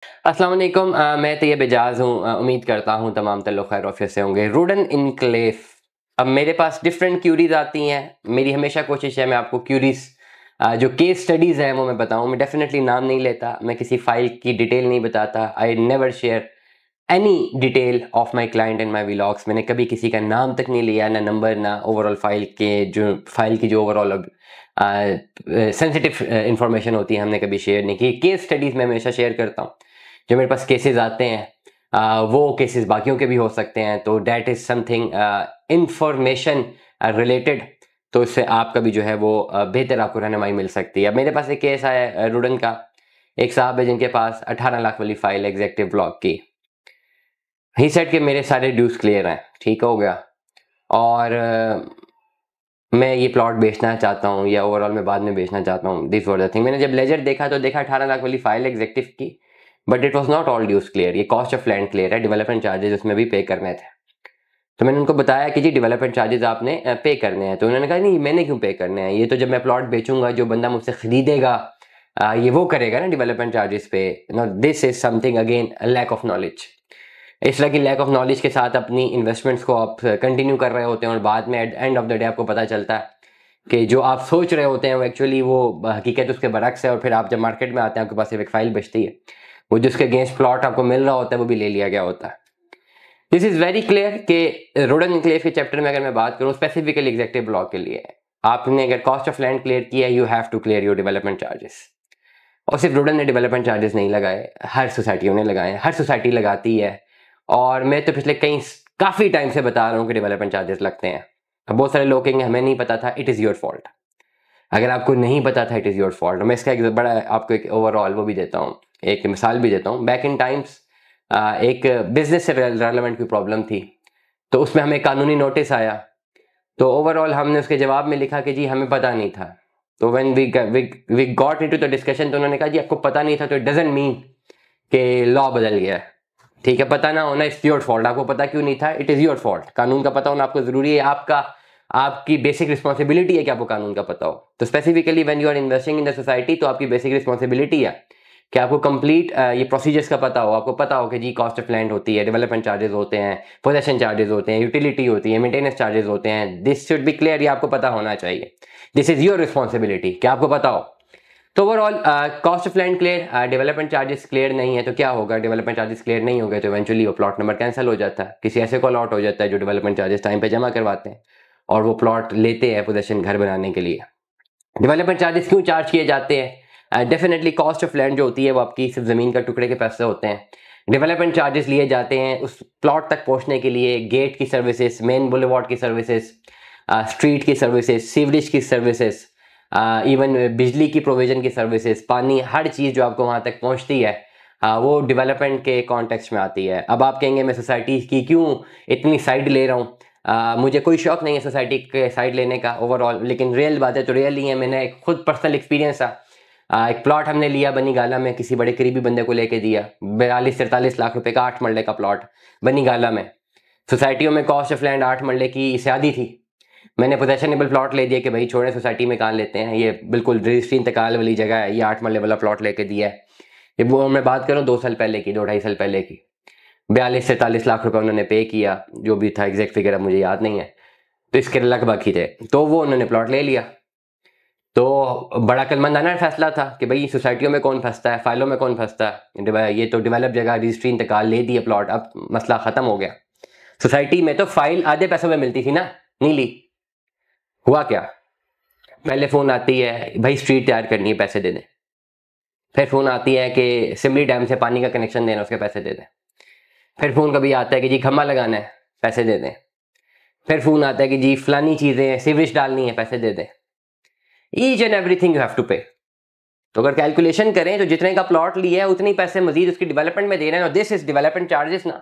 अस्सलाम वालेकुम। मैं तैयब एजाज हूँ। उम्मीद करता हूँ तमाम तल्लुक़ खैर ऑफिस से होंगे। रूडन इनक्लेव, अब मेरे पास डिफरेंट क्यूरीज आती हैं। मेरी हमेशा कोशिश है मैं आपको क्यूरीज जो केस स्टडीज़ हैं वो मैं बताऊँ। मैं डेफिनेटली नाम नहीं लेता, मैं किसी फाइल की डिटेल नहीं बताता। I never share any detail of my client in my vlogs. मैंने कभी किसी का नाम तक नहीं लिया, ना नंबर, ना ओवरऑल फाइल की जो ओवरऑल सेंसिटिव इंफॉर्मेशन होती है हमने कभी शेयर नहीं की। केस स्टडीज़ मैं हमेशा शेयर करता हूँ। जो मेरे पास केसेस आते हैं वो केसेस बाकियों के भी हो सकते हैं, तो that is something information related, तो इससे आपका भी जो है वो बेहतर आपको रहनुमाई मिल सकती है। अब मेरे पास एक केस आया है रूडन का। एक साहब है जिनके पास 18 लाख वाली फाइल एग्जेक्टिव ब्लॉक की। ही सेड कि मेरे सारे ड्यूज क्लियर हैं, ठीक हो गया, और मैं ये प्लॉट बेचना चाहता हूँ या ओवरऑल मैं बाद में बेचना चाहता हूँ। This were the thing. मैंने जब लेजर देखा तो देखा 18 लाख वाली फाइल एग्जेक्टिव की, but it was not all dues clear. ये कॉस्ट ऑफ लैंड क्लियर है, डेवलपमेंट चार्जेस उसमें भी पे करने थे। तो मैंने उनको बताया कि जी डेवलपमेंट चार्जेस आपने पे करने हैं। तो उन्होंने कहा नहीं, मैंने क्यों पे करने हैं, ये तो जब मैं प्लॉट बेचूंगा जो बंदा मुझसे खरीदेगा ये वो करेगा ना development charges pay. No, this is something again lack of knowledge. इस तरह की लैक ऑफ नॉलेज के साथ अपनी इन्वेस्टमेंट्स को आप कंटिन्यू कर रहे होते हैं और बाद में at end of the day आपको पता चलता है कि जो आप सोच रहे होते हैं वो एक्चुअली वो हकीकत उसके बरक्स है। और फिर आप जब मार्केट में आते हैं आपके पास सिर्फ एक फाइल बचती है, वो जिसके अगेंस्ट प्लॉट आपको मिल रहा होता है वो भी ले लिया गया होता है। दिस इज वेरी क्लियर कि रूडन इनक्लेव के चैप्टर में अगर मैं बात करूँ स्पेसिफिकली एग्जेक्टिव ब्लॉक के लिए, आपने अगर कॉस्ट ऑफ लैंड क्लियर किया you have to clear your development charges. और सिर्फ रूडन ने डेवलपमेंट चार्जेस नहीं लगाए, हर सोसाइटियों ने लगाए, हर सोसाइटी लगाती है। और मैं तो पिछले काफ़ी टाइम से बता रहा हूँ कि डेवलपमेंट चार्जेस लगते हैं। अब बहुत सारे लोग कहेंगे हमें नहीं पता था। It is your fault. अगर आपको नहीं पता था इट इज़ योर फॉल्ट। मैं इसका एक बड़ा आपको एक ओवरऑल वो भी देता हूँ, एक मिसाल भी देता हूँ। बैक इन टाइम्स एक बिजनेस से रेलेवेंट कोई प्रॉब्लम थी, तो उसमें हमें कानूनी नोटिस आया। तो ओवरऑल हमने उसके जवाब में लिखा कि जी हमें पता नहीं था। तो when we got into the discussion, तो उन्होंने कहा जी आपको पता नहीं था तो इट डजंट मीन कि लॉ बदल गया है। ठीक है, पता ना होना इट्स योर फॉल्ट। आपको पता क्यों नहीं था, इट इज़ योर फॉल्ट। कानून का पता होना आपको ज़रूरी है, आपकी बेसिक रिस्पॉन्सिबिलिटी है कि आपको कानून का पता हो। तो specifically when you are investing in the society, तो आपकी बेसिक रिस्पॉन्सिबिलिटी है कि आपको कंप्लीट ये प्रोसीजर्स का पता हो। आपको पता हो कि जी कॉस्ट ऑफ लैंड होती है, डेवलपमेंट चार्जेस होते हैं, पोजेशन चार्जेस होते हैं, यूटिलिटी होती है, मेंटेनेंस चार्जेस होते हैं। दिस शुड बी क्लियर, ये आपको पता होना चाहिए। दिस इज योर रिस्पॉन्सिबिलिटी कि आपको पता हो। तो overall cost of land clear, development charges clear नहीं है तो क्या होगा, डेवलपमेंट चार्जेस क्लियर नहीं हो गए तो इवेंचुअली वो प्लॉट नंबर कैंसिल हो जाता है। किसी ऐसे को अलॉट हो जाता है जो डेवलपमेंट चार्जेस टाइम पे जमा करवाते हैं और वो प्लॉट लेते हैं पोजेशन घर बनाने के लिए। डेवलपमेंट चार्जेस क्यों चार्ज किए जाते हैं? डेफिनेटली कॉस्ट ऑफ लैंड जो होती है वो आपकी सिर्फ ज़मीन का टुकड़े के पैसे होते हैं। डेवलपमेंट चार्जेस लिए जाते हैं उस प्लॉट तक पहुंचने के लिए, गेट की सर्विसेज, मेन बुलेवार्ड की सर्विसेज, स्ट्रीट की सर्विसेज, सीवरेज की सर्विसेज, इवन बिजली की प्रोविजन की सर्विसेज, पानी, हर चीज़ जो आपको वहाँ तक पहुँचती है वो डेवलपमेंट के कॉन्टेक्स्ट में आती है। अब आप कहेंगे मैं सोसाइटी की क्यों इतनी साइड ले रहा हूँ। मुझे कोई शौक नहीं है सोसाइटी के साइड लेने का ओवरऑल, लेकिन रियल बात है तो रियल ही है। मैंने एक खुद पर्सनल एक्सपीरियंस था। एक प्लॉट हमने लिया बनी गाला में, किसी बड़े करीबी बंदे को लेके दिया, 42-43 लाख रुपए का 8 मरले का प्लॉट बनी गाला में। सोसाइटियों में कॉस्ट ऑफ लैंड 8 मरले की ज्यादा थी। मैंने पोजेशनेबल प्लॉट ले दिया कि भाई छोड़े सोसाइटी में कहाँ लेते हैं, ये बिल्कुल रजिस्ट्री इंतकाल वाली जगह है, ये 8 मरले वाला प्लॉट लेके दिया है। ये वो मैं बात करूँ 2 साल पहले की, 2-2.5 साल पहले की। 42 से 43 लाख रुपए उन्होंने पे किया, जो भी था एग्जैक्ट फिगर अब मुझे याद नहीं है, तो इसके लगभग ही थे। तो वो उन्होंने प्लॉट ले लिया। तो बड़ा कलमंदाना फैसला था कि भाई सोसाइटियों में कौन फंसता है, फाइलों में कौन फंसता है। ये तो डेवलप जगह रजिस्ट्री इंतकाल ले दिए प्लॉट, अब मसला खत्म हो गया। सोसाइटी में तो फाइल आधे पैसों में मिलती थी ना, नहीं ली। हुआ क्या, पहले फोन आती है भाई स्ट्रीट तैयार करनी है पैसे दे दें। फिर फोन आती है कि सिमली डैम से पानी का कनेक्शन देना, उसके पैसे दे दें। फिर फोन कभी आता है कि जी खम्बा लगाना है, पैसे दे दें। फिर फोन आता है कि जी फलानी चीजें सीवरेज डालनी है, पैसे दे दें। Each and everything you have to pay. तो अगर कैलकुलेशन करें तो जितने का प्लॉट लिया है उतनी पैसे मजीद उसकी डेवलपमेंट में दे रहे हैं। और दिस इज डेवलपमेंट चार्जेस ना।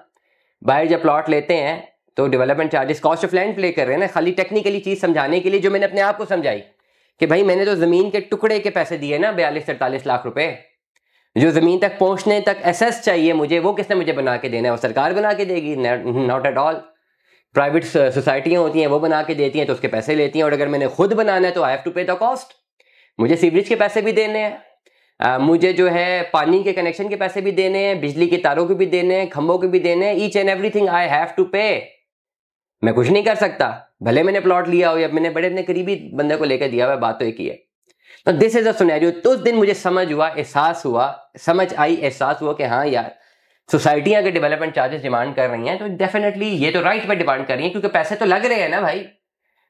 बाहर जब प्लॉट लेते हैं तो development charges cost of land play कर रहे हैं ना, खाली टेक्निकली चीज समझाने के लिए, जो मैंने अपने आप को समझाई कि भाई मैंने तो जमीन के टुकड़े के पैसे दिए ना 42-43 लाख रुपए। जो जमीन तक पहुंचने तक एसेस चाहिए मुझे, वो किसने मुझे बना के देना है? वो सरकार बना के देगी? Not at all. प्राइवेट सोसाइटियां होती हैं वो बना के देती हैं तो उसके पैसे लेती हैं, और अगर मैंने खुद बनाना है तो आई हैव टू पे द कॉस्ट। मुझे सीवरेज के पैसे भी देने हैं, मुझे जो है पानी के कनेक्शन के पैसे भी देने हैं, बिजली के तारों के भी देने हैं, खंभों के भी देने हैं, each and everything I have to pay. मैं कुछ नहीं कर सकता, भले मैंने प्लॉट लिया हो या मैंने बड़े अपने करीबी बंदे को लेकर दिया हुआ, बात तो एक ही है। तो दिस इज अ सिनेरियो। तो उस दिन मुझे समझ हुआ, एहसास हुआ, समझ आई, एहसास हुआ कि हाँ यार, सोसाइटियां अगर डेवलपमेंट चार्जेस डिमांड कर रही हैं तो डेफिनेटली ये तो राइट पे डिमांड कर रही हैं, क्योंकि पैसे तो लग रहे हैं ना भाई,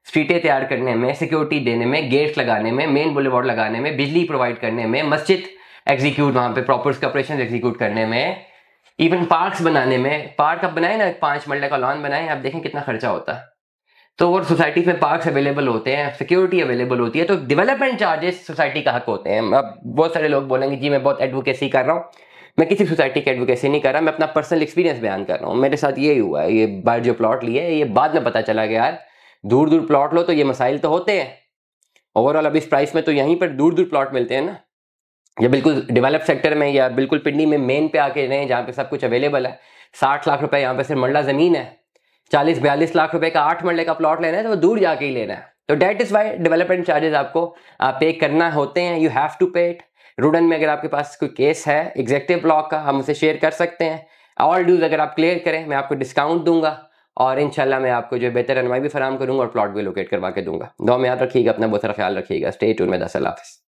स्ट्रीटें तैयार करने में, सिक्योरिटी देने में, गेट्स लगाने में, मेन बुलेवार्ड लगाने में, बिजली प्रोवाइड करने में, मस्जिद एग्जीक्यूट वहां पे प्रॉपर ऑपरेशन एग्जीक्यूट करने में, इवन पार्क्स बनाने में। पार्क आप बनाए ना, 5 मरले का लॉन बनाए, आप देखें कितना खर्चा होता है। तो और सोसाइटी में पार्क्स अवेलेबल होते हैं, सिक्योरिटी अवेलेबल होती है, तो डेवलपमेंट चार्जेस सोसाइटी का हक होते हैं। अब बहुत सारे लोग बोलेंगे जी मैं बहुत एडवोकेसी कर रहा हूँ, मैं किसी सोसाइटी की एडवोकेसी नहीं कर रहा, मैं अपना पर्सनल एक्सपीरियंस बयान कर रहा हूँ। मेरे साथ ये हुआ है, ये बार जो प्लॉट लिए है, ये बाद में पता चला कि यार दूर दूर प्लॉट लो तो ये मसाइल तो होते हैं। ओवरऑल अब इस प्राइस में तो यहीं पर दूर दूर प्लॉट मिलते हैं ना, या बिल्कुल डेवलप सेक्टर में या बिल्कुल पिंडी में मेन पे आके रहे जहाँ पे सब कुछ अवेलेबल है। 60 लाख रुपए यहाँ पे सिर्फ मरला जमीन है, 40-42 लाख रुपए का 8 मरले का प्लॉट लेना है तो वो दूर जाके ही लेना है। तो that is why development charges आपको पे करना होते हैं, you have to pay it. रूडन में अगर आपके पास कोई केस है एग्जेक्टिव ब्लॉक का, हम उसे शेयर कर सकते हैं। ऑल ड्यूज अगर आप क्लियर करें मैं आपको डिस्काउंट दूंगा, और इंशाल्लाह मैं आपको जो बेहतर रहनुमाई भी फराहम करूंगा और प्लॉट भी लोकेट करवा के दूंगा। दुआ में याद रखिएगा, अपना बहुत सारा ख्याल रखिएगा। स्टे ट्यून में। 10 अल्लाह हाफ़िज़।